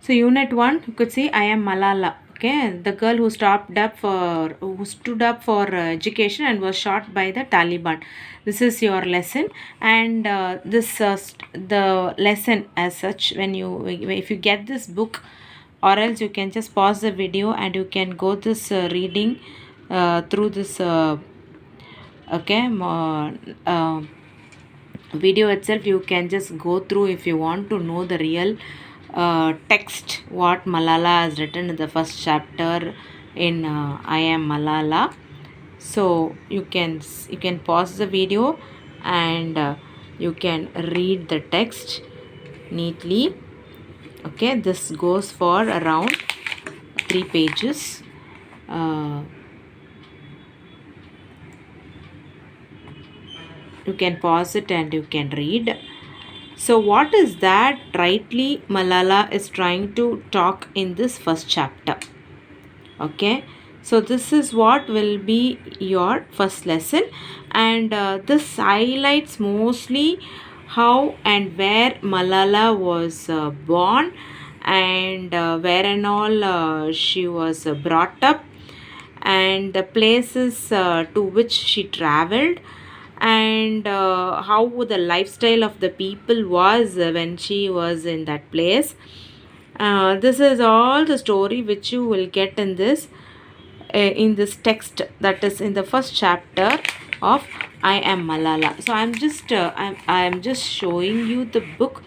So unit 1, you could see I am Malala. Okay, the girl who stood up for education and was shot by the Taliban. This is your lesson, and the lesson as such. When you, if you get this book, or else you can just pause the video and you can go this reading through this. Okay, video itself. You can just go through if you want to know the real text what Malala has written in the first chapter in I am Malala. So you can pause the video and you can read the text neatly. Okay, this goes for around 3 pages. You can pause it and you can read. So what is that rightly Malala is trying to talk in this first chapter? Okay, so this is what will be your first lesson, and this highlights mostly how and where Malala was born, and where and all she was brought up, and the places to which she traveled, and how the lifestyle of the people was when she was in that place. This is all the story which you will get in this text, that is in the first chapter of I am Malala. So I'm just showing you the book,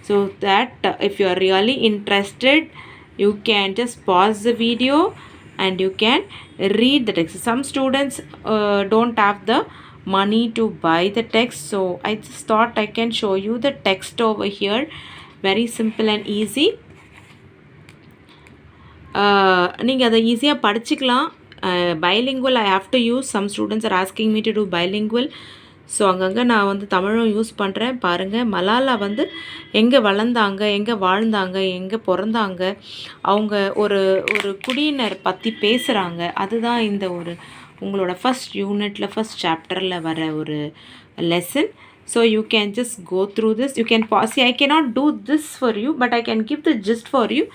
so that if you are really interested, you can just pause the video and you can read the text. Some students don't have the money to buy the text, so I just thought I can show you the text over here. Very simple and easy. நீங்கள் அதை ஈஸியாக படிச்சுக்கலாம். bilingual I have to use. Some students are asking me to do bilingual. So அங்கங்கே நான் வந்து தமிழும் use பண்ணுறேன். பாருங்கள், மலாலா வந்து எங்கே வளர்ந்தாங்க, எங்கே வாழ்ந்தாங்க, எங்கே பிறந்தாங்க, அவங்க ஒரு ஒரு குடியினர் பற்றி பேசுகிறாங்க. அதுதான் இந்த ஒரு உங்களோட ஃபஸ்ட் யூனிட்டில் ஃபஸ்ட் சாப்டரில் வர ஒரு lesson. So you can just go through this. You can pass. I cannot do this for you, but I can give the just for you,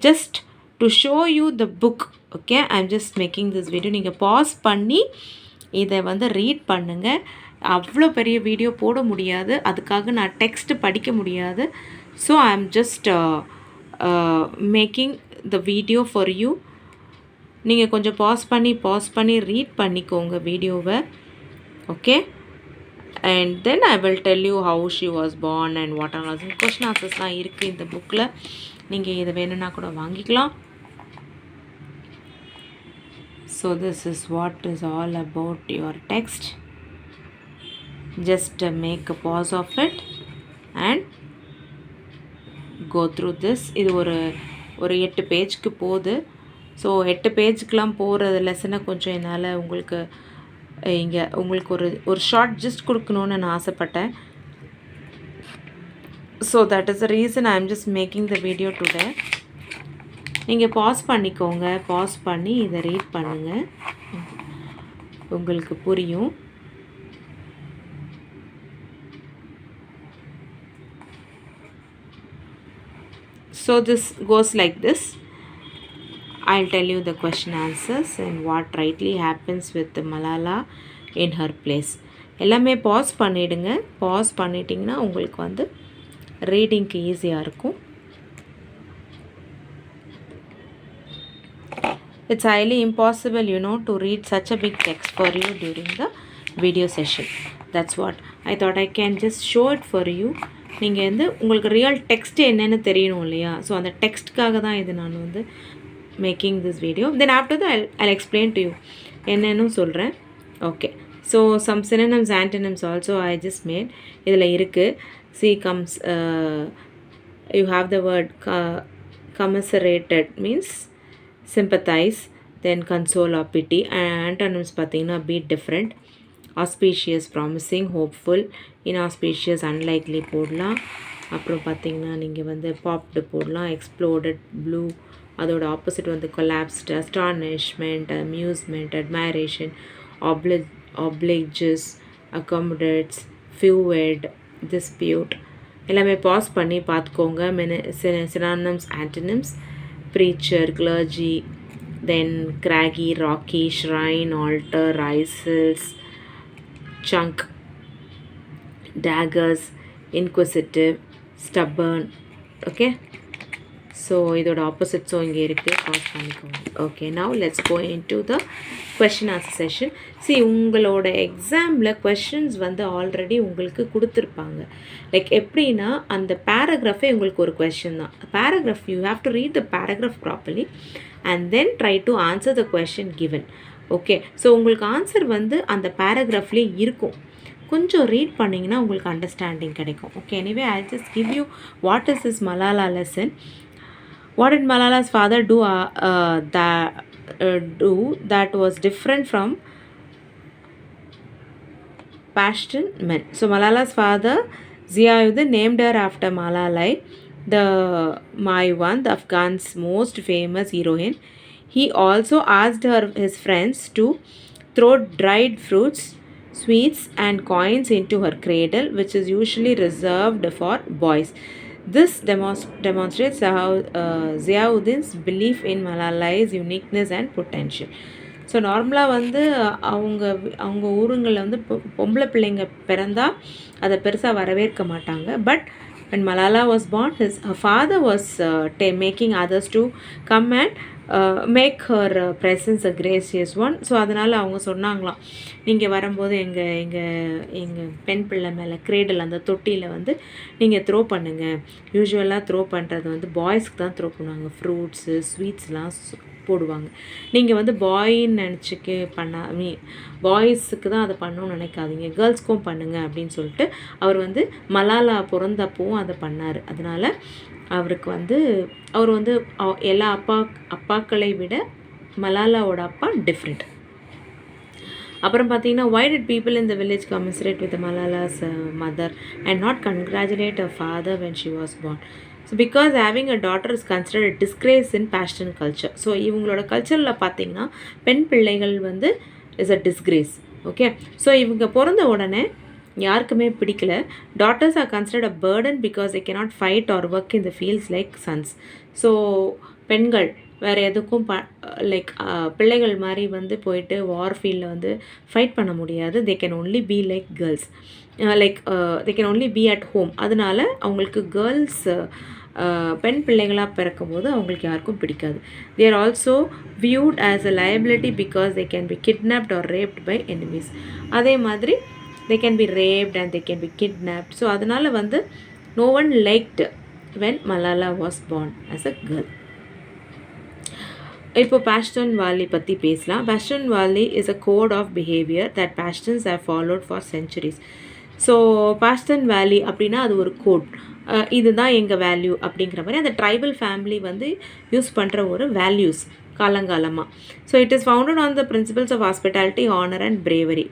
just to show you the book. Okay, I am just making this video. நீங்கள் pass பண்ணி இதை வந்து read பண்ணுங்கள். அவ்வளோ பெரிய video போட முடியாது, அதுக்காக நான் டெக்ஸ்ட்டு படிக்க முடியாது. So I am just making the video for you. நீங்கள் கொஞ்சம் பாஸ் பண்ணி ரீட் பண்ணிக்கோங்க வீடியோவை. Okay, and then I will tell you how she was born and what are also question ஆன்சர்ஸ்லாம் இருக்குது இந்த புக்கில். நீங்கள் இதை வேணும்னா கூட வாங்கிக்கலாம். So this is what is all about your text. Just make a pause of it and go through this. இது ஒரு 8 பேஜ்க்கு போகுது. ஸோ 8 பேஜுக்கெலாம் போகிற லெசனை கொஞ்சம் என்னால் உங்களுக்கு இங்கே உங்களுக்கு ஒரு ஷார்ட் ஜஸ்ட் கொடுக்கணுன்னு நான் ஆசைப்பட்டேன். So that is the reason I am just making the video today. நீங்கள் பாஸ் பண்ணிக்கோங்க, பாஸ் பண்ணி இதை ரீட் பண்ணுங்கள், உங்களுக்கு புரியும். So this goes like this. I'll tell you the question answers and what rightly happens with Malala in her place. எல்லாமே pass பண்ணிவிடுங்க. Pass பண்ணிட்டிங்கன்னா உங்களுக்கு வந்து ரீடிங்க்கு ஈஸியாக இருக்கும். It's highly impossible, to read such a big text for you during the video session. That's what I thought I can just show it for you. நீங்கள் வந்து உங்களுக்கு real text என்னென்னு தெரியணும் இல்லையா? ஸோ அந்த டெக்ஸ்ட்டுக்காக தான் இது நான் வந்து making this video. Then after the I explain to you என்னென்னு சொல்கிறேன். Okay, so some synonyms antonyms also I just made. இதில் இருக்குது. See comes, you have the word commiserated means sympathize, then console or pity. Antonyms பார்த்தீங்கன்னா be different, auspicious promising, hopeful, inauspicious unlikely போடலாம். அப்புறம் பார்த்தீங்கன்னா நீங்கள் வந்து பாப்டு போடலாம், exploded blue, அதோட ஆப்போசிட் வந்து collapsed, astonishment, amusement, admiration, obliges, accommodates, fewered, dispute, எல்லாமே பாஸ் பண்ணி பார்த்துக்கோங்க. synonyms, antonyms, preacher, clergy, then craggy, rocky, shrine, altar, risals, chunk, daggers, inquisitive, stubborn. Okay, so இதோட ஆப்போசிட்ஸும் இங்கே இருக்குது, பாஸ் பண்ணிக்கோங்க. Okay, now let's go into the question answer session. See, உங்களோட எக்ஸாமில் questions வந்து ஆல்ரெடி உங்களுக்கு கொடுத்துருப்பாங்க. லைக் எப்படின்னா அந்த பேராகிராஃபே உங்களுக்கு ஒரு கொஷின் தான். Paragraph you have to read the paragraph properly and then try to answer the question given. Okay, so உங்களுக்கு ஆன்சர் வந்து அந்த பேராகிராஃப்லேயே இருக்கும். கொஞ்சம் ரீட் பண்ணிங்கன்னா உங்களுக்கு அண்டர்ஸ்டாண்டிங் கிடைக்கும். Okay, anyway I just give you what is this Malala lesson. What did Malala's father do that was different from Pashtun men? So Malala's father, Ziauddin, named her after Malalai, the Maiwand, the Afghan's most famous heroine. He also asked his friends to throw dried fruits, sweets and coins into her cradle, which is usually reserved for boys. This demonstrates how Ziauddin's belief in Malalai's uniqueness and potential. So நார்மலாக வந்து அவங்க ஊருங்களில் வந்து பொம்பளை பிள்ளைங்க பிறந்தால் அதை பெருசாக வரவேற்க மாட்டாங்க. But when Malala was born, her father was making others to come and make her presence a gracious one. So அதனால் அவங்க சொன்னாங்களாம், நீங்கள் வரும்போது எங்கள் பெண் பிள்ளை மேலே கிரேடில் அந்த தொட்டியில் வந்து நீங்கள் த்ரோ பண்ணுங்கள். யூஸ்வலாக த்ரோ பண்ணுறது வந்து பாய்ஸ்க்கு தான் த்ரோ பண்ணுவாங்க. ஃப்ரூட்ஸு, ஸ்வீட்ஸ்லாம் போடுவாங்க. நீங்கள் வந்து பாயின்னு நினச்சிக்கு பாய்ஸுக்கு தான் அதை பண்ணணும்னு நினைக்காதீங்க, கேர்ள்ஸ்க்கும் பண்ணுங்கள் அப்படின்னு சொல்லிட்டு அவர் வந்து மலாலா பிறந்தப்பவும் அதை பண்ணார். அதனால் அவருக்கு வந்து அவர் வந்து எல்லா அப்பாக்களை விட மலாலாவோட அப்பா டிஃப்ரெண்ட். அப்புறம் பார்த்தீங்கன்னா, why did people in the village commiserate with Malala's mother and not congratulate her father when she was born? So because having a daughter is considered a disgrace in Pashtun culture. So இவங்களோட கல்ச்சரில் பார்த்தீங்கன்னா பெண் பிள்ளைகள் வந்து is a disgrace. Okay, so இவங்க பிறந்த உடனே யாருக்குமே பிடிக்கல. Daughters R considered a burden because they cannot fight or work in the fields like sons. So பெண்கள் வேறு எதுக்கும் லைக் பிள்ளைகள் மாதிரி வந்து போயிட்டு வார் ஃபீல்டில் வந்து ஃபைட் பண்ண முடியாது. They can only be like girls, like they can only be at home. அதனால அவங்களுக்கு கேர்ள்ஸ் பெண் பிள்ளைகளாக பிறக்கும் போது அவங்களுக்கு யாருக்கும் பிடிக்காது. They are also viewed as a liability because they can be kidnapped or raped by enemies. அதே மாதிரி they can be raped and they can be kidnapped. So அதனால வந்து no one liked when Malala was born as a girl. இப்போ Pashtun Wali பற்றி பேசலாம். Pashtun Wali is a code of behavior that Pashtuns have followed for centuries. So Pashtun Wali அப்படின்னா அது ஒரு code. இதுதான் எங்கள் வேல்யூ அப்படிங்கிற மாதிரி அந்த ட்ரைபல் ஃபேமிலி வந்து யூஸ் பண்ணுற ஒரு வேல்யூஸ் காலங்காலமாக. So it is founded on the principles of hospitality, honour and bravery.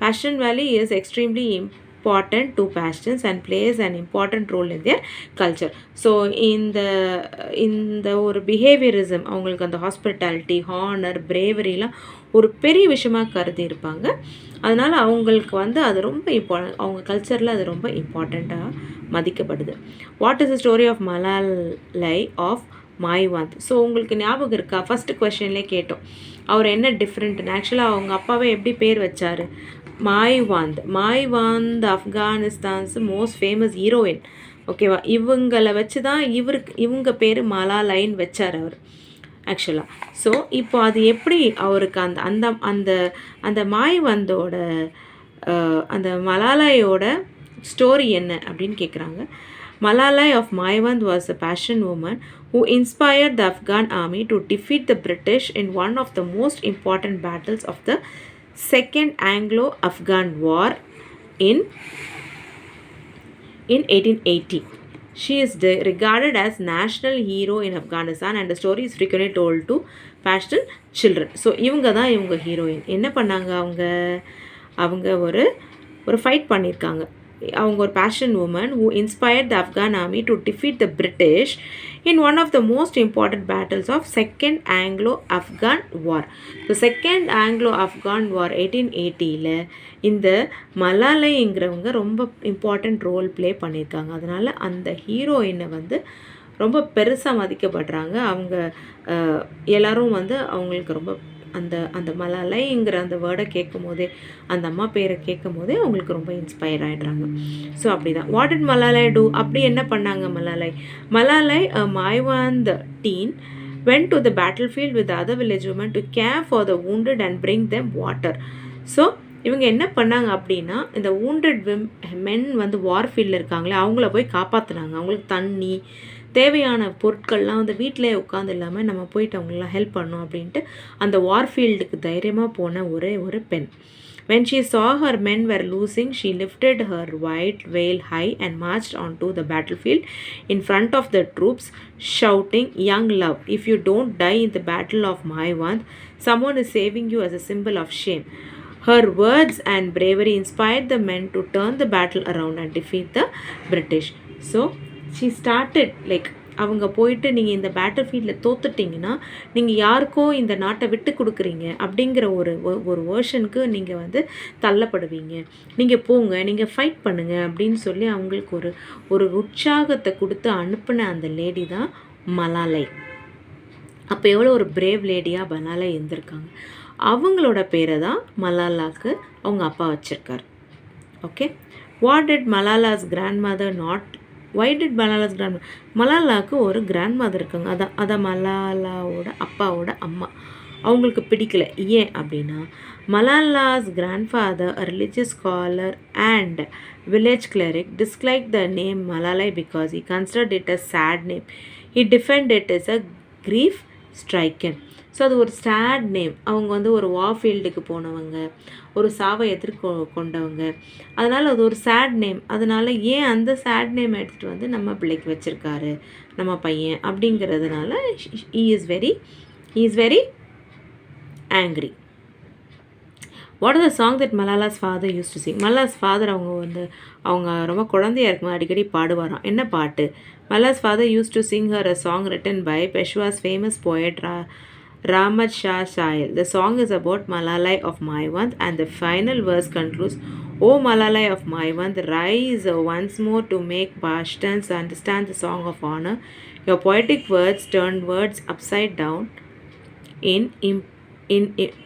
Pashtun Valley is extremely important to Pashtuns and plays an important role in their culture. So இந்த ஒரு behaviourism அவங்களுக்கு அந்த hospitality, honour, பிரேவரிலாம் ஒரு பெரிய விஷயமாக கருதி இருப்பாங்க. அதனால் அவங்களுக்கு வந்து அது ரொம்ப இம்பார்ட்டன்ட், அவங்க கல்ச்சரில் அது ரொம்ப இம்பார்ட்டண்ட்டாக மதிக்கப்படுது. What is the story of Malalai of Maiwand? So உங்களுக்கு ஞாபகம் இருக்கா, ஃபஸ்ட்டு கொஷின்லேயே கேட்டோம் அவர் என்ன டிஃப்ரெண்ட்னு. ஆக்சுவலாக அவங்க அப்பாவே எப்படி பேர் வச்சார்? மாய்வாந்த் ஆப்கானிஸ்தான்ஸ் மோஸ்ட் ஃபேமஸ் ஹீரோயின். ஓகேவா, இவங்களை வச்சு தான் இவங்க பேர் மலாலைன்னு வச்சார் அவர் ஆக்சுவலாக. ஸோ இப்போ அது எப்படி அவருக்கு அந்த அந்த அந்த அந்த மாய்வாந்தோட அந்த மலாலாயோட ஸ்டோரி என்ன அப்படின்னு கேட்குறாங்க. Malalai of Maiwand was a Pashtun woman who inspired the Afghan army to defeat the British in one of the most important battles of the Second Anglo-Afghan War in 1880. She is regarded as national hero in Afghanistan and the story is frequently told to Pashtun children. So இவங்க தான் இவங்க heroine. என்ன பண்ணாங்க அவங்க ஒரு fight பண்ணியிருக்காங்க. அவங்க ஒரு Pashtun woman who inspired the Afghan army to defeat the British in one of the most important battles of Second Anglo-Afghan War. The Second Anglo-Afghan War 1880ல இந்த மலாலைங்கிறவங்க ரொம்ப இம்பார்ட்டண்ட் ரோல் ப்ளே பண்ணியிருக்காங்க. அதனால் அந்த ஹீரோயினை வந்து ரொம்ப பெருசாக மதிக்கப்படுறாங்க. அவங்க எல்லோரும் வந்து அவங்களுக்கு ரொம்ப அந்த அந்த மலாலைங்கிற அந்த வேர்டை கேட்கும் போதே, அந்த அம்மா பேரை கேட்கும் போதே அவங்களுக்கு ரொம்ப இன்ஸ்பயர் ஆகிடுறாங்க. ஸோ அப்படி தான். What did Malalai do? அப்படி என்ன பண்ணாங்க மலாலை? மலாலை மாய்வாந்த் டீன் went to the battlefield with the other village women to care for the wounded and bring them water. So இவங்க என்ன பண்ணாங்க அப்படின்னா, இந்த wounded மென் வந்து வார்ஃபீல்டில் இருக்காங்களே அவங்கள போய் காப்பாற்றினாங்க. அவங்களுக்கு தண்ணி தேவையான பொருட்கள்லாம் வந்து வீட்டிலே உட்காந்து இல்லாமல் நம்ம போயிட்டு அவங்களெலாம் ஹெல்ப் பண்ணோம் அப்படின்ட்டு அந்த வார்ஃபீல்டுக்கு தைரியமாக போன ஒரு பெண். When she saw her men were losing, she lifted her white veil high and marched onto the battlefield in front of the troops, shouting, "Young love, if you don't die in the battle of Maiwand, someone is saving you as a symbol of shame." Her words and bravery inspired the men to turn the battle around and defeat the British. So, she started like அவங்க போயிட்டு நீங்கள் இந்த battle ஃபீல்டில் தோத்துட்டிங்கன்னா நீங்கள் யாருக்கோ இந்த நாட்டை விட்டு கொடுக்குறீங்க அப்படிங்கிற ஒரு வேர்ஷனுக்கு நீங்கள் வந்து தள்ளப்படுவீங்க. நீங்கள் போங்க, நீங்கள் ஃபைட் பண்ணுங்கள் அப்படின்னு சொல்லி அவங்களுக்கு ஒரு உற்சாகத்தை கொடுத்து அனுப்பின அந்த லேடி தான் மலாலை. அப்போ எவ்வளோ ஒரு பிரேவ் லேடியாக மலாலை இருந்திருக்காங்க. அவங்களோட பேரை தான் மலாலாக்கு அவங்க அப்பா வச்சுருக்கார். Okay, what did Malala's grandmother not Why did Malala's grandmother? மலாலாவுக்கு ஒரு கிராண்ட் மதர் இருக்காங்க. அதான் மலாலாவோட அப்பாவோட அம்மா. அவங்களுக்கு பிடிக்கல. ஏன் அப்படின்னா, மலாலாஸ் grandfather, a religious scholar and village cleric, disliked the name Malalai because he considered it a sad name. He defended it as a grief stricken. So அது ஒரு சேட் நேம். அவங்க வந்து ஒரு வார்ஃபீல்டுக்கு போனவங்க, ஒரு சாவை கொண்டவங்க, அதனால் அது ஒரு சேட் நேம். அதனால் ஏன் அந்த சேட் நேம் எடுத்துகிட்டு வந்து நம்ம பிள்ளைக்கு வச்சுருக்காரு நம்ம பையன் அப்படிங்கிறதுனால he is very angry. What is the song that Malala's father used to sing? Malala's father அவங்க ரொம்ப குழந்தையாக இருக்கும்போது அடிக்கடி பாடுவாராம். என்ன பாட்டு? Malala's father used to sing her a song written by Peshwa's famous poet Ramat Shah Sahil. The song is about Malalai of Maiwand and the final verse concludes, "O Malalai of Maiwand, rise once more to make Pashtans understand the song of honor. Your poetic words turn words upside down.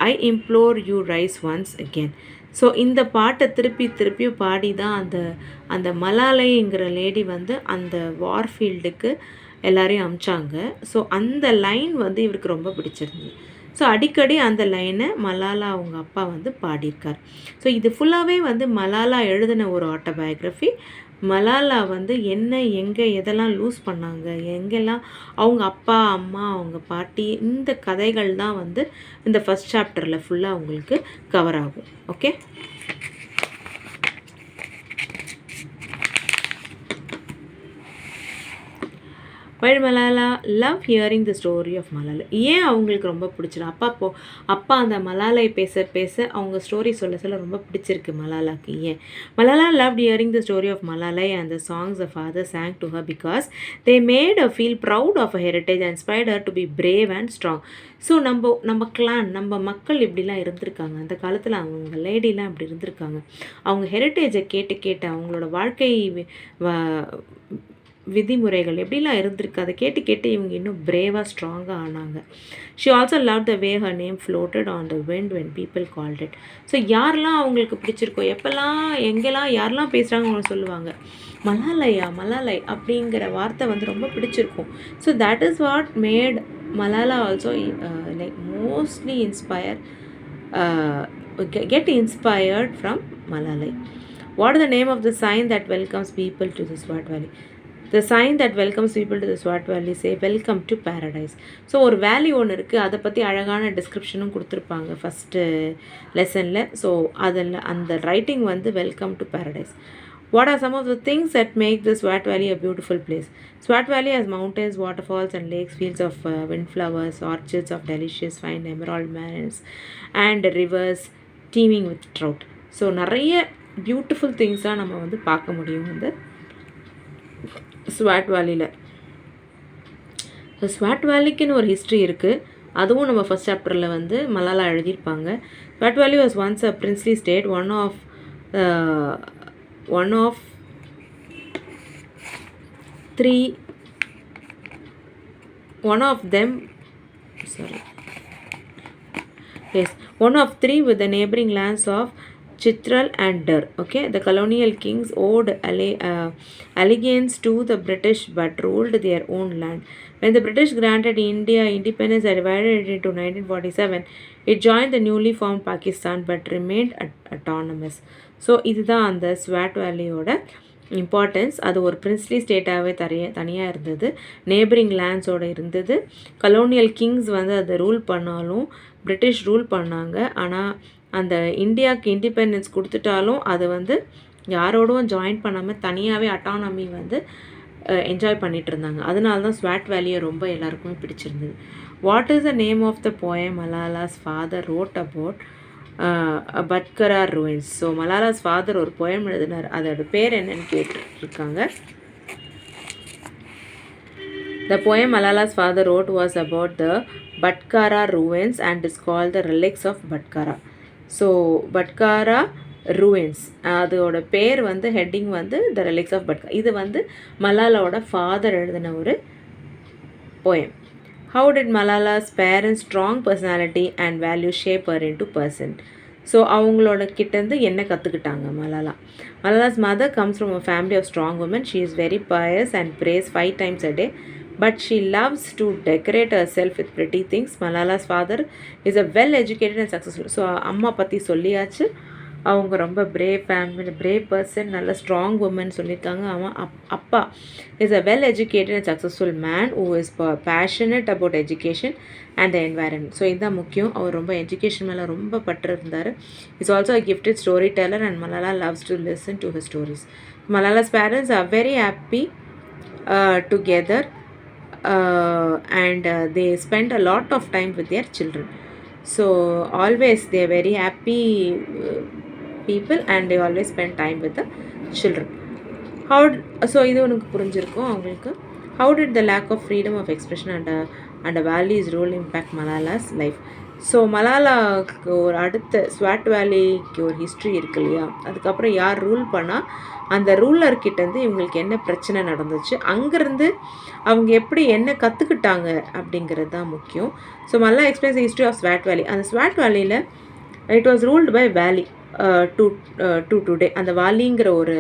I implore you, rise once again." So இந்த பாட்டை திருப்பி பாடி தான் அந்த மலாலைங்கிற lady வந்து அந்த வார்ஃபீல்டுக்கு எல்லாரையும் அமிச்சாங்க. So அந்த line வந்து இவருக்கு ரொம்ப பிடிச்சிருந்தது. ஸோ அடிக்கடி அந்த லைனை மலாலா அவங்க அப்பா வந்து பாடியிருக்கார். ஸோ இது ஃபுல்லாகவே வந்து மலாலா எழுதின ஒரு ஆட்டோபயோக்ராஃபி. மலாலா வந்து எங்கே எதெல்லாம் லூஸ் பண்ணாங்க, எங்கெல்லாம் அவங்க அப்பா அம்மா அவங்க பாட்டி, இந்த கதைகள் தான் வந்து இந்த ஃபஸ்ட் சாப்டரில் ஃபுல்லாக உங்களுக்கு கவர் ஆகும். Okay, Why did Malala love hearing the story of Malala? ஏன் அவங்களுக்கு ரொம்ப பிடிச்சிடும்? அப்பா அந்த மலாலை பேச அவங்க ஸ்டோரி சொல்ல ரொம்ப பிடிச்சிருக்கு மலாலாக்கு. ஏன்? Malala loved hearing the story of Malalai and the songs the father sang to her because they made her feel proud of her heritage and inspired her to be brave and strong. So நம்ம clan, நம்ம மக்கள் இப்படிலாம் இருந்திருக்காங்க. அந்த காலத்தில் அவங்க லேடிலாம் இப்படி இருந்திருக்காங்க. அவங்க ஹெரிட்டேஜை கேட்டு அவங்களோட வாழ்க்கை விதிமுறைகள் எப்படிலாம் இருந்திருக்கு, அதை கேட்டு இவங்க இன்னும் பிரேவாக ஸ்ட்ராங்காக ஆனாங்க. She also love the way her name floated on the wind when people called it. So யாரெல்லாம் அவங்களுக்கு பிடிச்சிருக்கோ, எங்கெல்லாம் யாரெல்லாம் பேசுகிறாங்க அவங்க சொல்லுவாங்க, மலாலை அப்படிங்கிற வார்த்தை வந்து ரொம்ப பிடிச்சிருக்கும். So that is what made Malala also like mostly get inspired from Malalai. What is the name of the sign that welcomes people to the Swat Valley? The sign that welcomes people to the Swat Valley say welcome to paradise. So ஒரு value ஒன்று இருக்குது, அதை பற்றி அழகான டிஸ்கிரிப்ஷனும் கொடுத்துருப்பாங்க first லெசனில். So அதில் அந்த ரைட்டிங் வந்து welcome to paradise. What are some of the things that make the Swat Valley a beautiful place? Swat Valley has mountains, waterfalls and lakes, fields of windflowers, orchards of delicious fine emerald marines and rivers teeming with trout. So நிறைய beautiful திங்ஸாக நம்ம வந்து பார்க்க முடியும் இந்த ஸ்வாட் வேலியில். So ஸ்வாட் வேலிக்குன்னு ஒரு history இருக்குது. அதுவும் நம்ம ஃபஸ்ட் சாப்டரில் வந்து மலாலா எழுதியிருப்பாங்க. Swat valley was once a princely state. One of three with the neighboring lands of Chitral and Dar. Okay, the colonial kings owed allegiance to the British but ruled their own land. When the British granted India independence and divided it into 1947, it joined the newly formed Pakistan but remained autonomous. So இதுதான் அந்த ஸ்வாட் வேலியோட importance. அது ஒரு princely ஸ்டேட்டாகவே தனியாக இருந்தது, neighbouring லேண்ட்ஸோடு இருந்தது. Colonial Kings வந்து அதை rule பண்ணாலும் பிரிட்டிஷ் ரூல் பண்ணாங்க. ஆனால் அந்த இந்தியாவுக்கு இண்டிபெண்டன்ஸ் கொடுத்துட்டாலும் அது வந்து யாரோடவும் ஜாயின் பண்ணாமல் தனியாகவே அட்டானமி வந்து என்ஜாய் பண்ணிகிட்டு இருந்தாங்க. அதனால தான் ஸ்வாட் வேலியை ரொம்ப எல்லாருக்குமே பிடிச்சிருந்தது. What is the name of the poem Malala's father wrote about Batkara ruins? So Malala's father ஒரு போயம் எழுதினார், அதோட பேர் என்னன்னு கேட்டுருக்காங்க. The poem Malala's father wrote was about the Batkara ruins and is called the Relics of Batkara. So Batkara ruins அதோட பேர் வந்து heading வந்து த ரிலிக்ஸ் ஆஃப் பட்காரா. இது வந்து மலாலாவோட ஃபாதர் எழுதின ஒரு poem. How did Malala's parents strong personality and value shape her into person? So அவங்களோட கிட்டேருந்து என்ன கற்றுக்கிட்டாங்க Malala? Malala's mother comes from a family of strong woman. She is very pious and prays 5 times a day. But she loves to decorate herself with pretty things. Malala's father is a well-educated and successful. So அம்மா பற்றி சொல்லியாச்சு. அவங்க ரொம்ப brave person, நல்ல strong woman சொல்லியிருக்காங்க. அவன் அப்பா is a well educated and successful man who is passionate about education and the environment. So இதுதான் முக்கியம். அவர் ரொம்ப எஜுகேஷன் மேலே ரொம்ப பற்று இருந்தார். Is also a gifted story teller and Malala loves to listen to his stories. Malala's parents are very happy together and they spend a lot of time with their children. So always they are very happy people and they always spend time with the children. So இது உனக்கு புரிஞ்சிருக்கும் அவங்களுக்கு. How did the lack of freedom of expression and a values rule impact Malala's life? So மலாலாவுக்கு ஒரு அடுத்த ஸ்வாட் வேலிக்கு ஒரு history இருக்கு இல்லையா, அதுக்கப்புறம் யார் ரூல் பண்ணால் அந்த ரூலர்கிட்டேருந்து இவங்களுக்கு என்ன பிரச்சனை நடந்துச்சு, அங்கேருந்து அவங்க எப்படி என்ன கற்றுக்கிட்டாங்க அப்படிங்கிறது தான் முக்கியம். So Malala explains history of Swat valley. அந்த ஸ்வாட் வேலியில் it was ruled by Wali to today. அந்த வாலிங்கிற ஒரு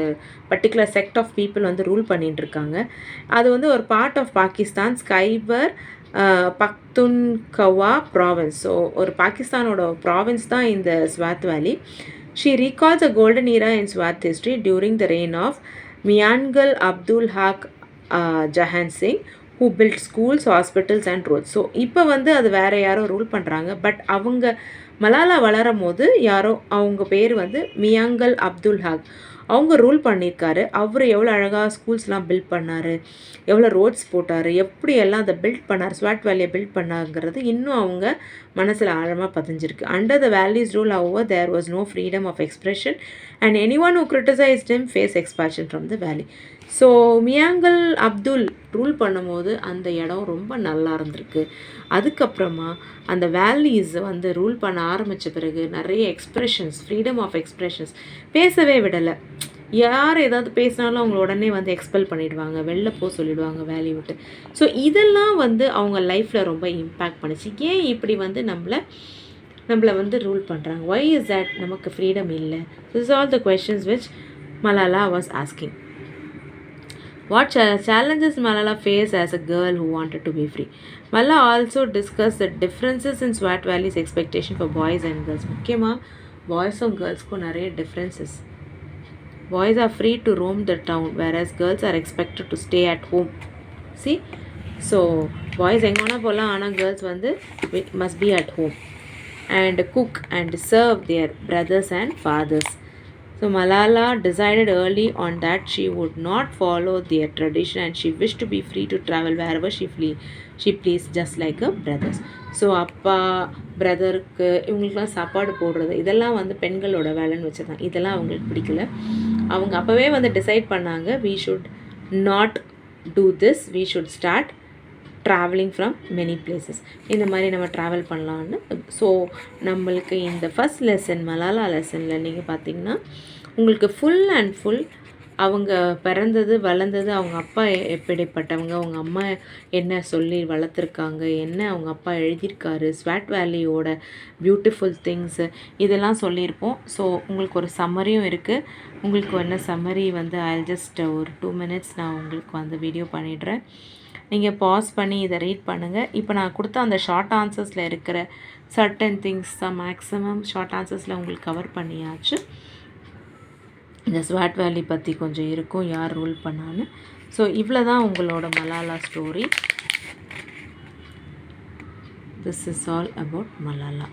பர்டிகுலர் செக்ட் ஆஃப் பீப்புள் வந்து ரூல் பண்ணிட்டு இருக்காங்க. அது வந்து ஒரு part of Pakistan Khyber Pakhtunkhwa province. So ஒரு பாகிஸ்தானோட ப்ராவின்ஸ் தான் இந்த Swat valley. She recalls a golden era in Swat history during the reign of Miangul Abdul Haq Jahan Singh who built schools, hospitals and roads. So இப்போ வந்து அது வேறு யாரோ ரூல் பண்ணுறாங்க. பட் அவங்க மலாலா வளரும் போது யாரோ அவங்க பேர் வந்து மியாங்கல் அப்துல் ஹாக் அவங்க ரூல் பண்ணியிருக்காரு. அவர் எவ்வளோ அழகாக ஸ்கூல்ஸ்லாம் பில்ட் பண்ணார், எவ்வளோ ரோட்ஸ் போட்டார், எப்படி எல்லாம் அதை பில்ட் பண்ணார், ஸ்வாட் வேலியை பில்ட் பண்ணாங்கிறது இன்னும் அவங்க மனசில் ஆழமாக பதிஞ்சிருக்கு. Under the Wali's rule however there was no freedom of expression and anyone who criticised him face expansion from the Wali. So மியாங்கல் Abdul rule பண்ணும்போது அந்த இடம் ரொம்ப நல்லா இருந்திருக்கு. அதுக்கப்புறமா அந்த வேலிஸ் வந்து ரூல் பண்ண ஆரம்பித்த பிறகு நிறைய எக்ஸ்ப்ரெஷன்ஸ், ஃப்ரீடம் ஆஃப் எக்ஸ்ப்ரெஷன்ஸ், பேசவே விடலை. யார் ஏதாவது பேசினாலும் அவங்கள உடனே வந்து எக்ஸ்பெல் பண்ணிவிடுவாங்க, வெளில போக சொல்லிவிடுவாங்க வேலையை விட்டு. ஸோ இதெல்லாம் வந்து அவங்க லைஃப்பில் ரொம்ப இம்பேக்ட் பண்ணிச்சு. ஏன் இப்படி வந்து நம்மளை வந்து ரூல் பண்ணுறாங்க? Why is that? நமக்கு ஃப்ரீடம் இல்லை. This all the questions which Malala was asking. What challenges Malala faced as a girl who wanted to be free? Malala also discussed the differences in Swat Valley's expectation for boys and girls. முக்கியமாக பாய்ஸும் கேர்ள்ஸ்க்கும் நிறைய differences. Boys are free to roam the town whereas girls are expected to stay at home. See? So boys எங்கன்னா போகலாம், ஆனால் girls வந்து must be at home and cook and serve their brothers and fathers. So Malala decided early on that she would not follow their tradition and she wished to be free to travel wherever she pleased just like her brothers. So அப்பா பிரதருக்கு இவங்களுக்குலாம் சாப்பாடு போடுறது இதெல்லாம் வந்து பெண்களோட வேலைன்னு வச்சுருந்தாங்க. இதெல்லாம் அவங்களுக்கு பிடிக்கல. அவங்க அப்போவே வந்து டிசைட் பண்ணாங்க, we should not do this, we should start travelling from many places. இந்த மாதிரி நம்ம ட்ராவல் பண்ணலான்னு. ஸோ நம்மளுக்கு இந்த ஃபஸ்ட் லெசன் மலாலா லெசனில் நீங்கள் பார்த்தீங்கன்னா உங்களுக்கு ஃபுல் அண்ட் ஃபுல் அவங்க பிறந்தது வளர்ந்தது, அவங்க அப்பா எப்படிப்பட்டவங்க, அவங்க அம்மா என்ன சொல்லி வளர்த்துருக்காங்க, என்ன அவங்க அப்பா எழுதியிருக்காரு, ஸ்வாட் வேலியோட பியூட்டிஃபுல் திங்ஸு இதெல்லாம் சொல்லியிருப்போம். ஸோ உங்களுக்கு ஒரு சம்மரியும் இருக்குது. உங்களுக்கு என்ன சம்மரி வந்து ஜஸ்ட் ஒரு 2 minutes நான் உங்களுக்கு வந்து வீடியோ பண்ணிடுறேன். நீங்கள் பாஸ் பண்ணி இதை ரீட் பண்ணுங்கள். இப்போ நான் கொடுத்த அந்த ஷார்ட் ஆன்சர்ஸில் இருக்கிற சர்டன் திங்ஸ் தான் மேக்ஸிமம் ஷார்ட் ஆன்சர்ஸில் உங்களுக்கு கவர் பண்ணியாச்சு. இந்த ஸ்வாட் வேலி பற்றி கொஞ்சம் இருக்கும், யார் ரூல் பண்ணான்னு. ஸோ இவ்வளோ தான் உங்களோட Malala story. This is all about Malala.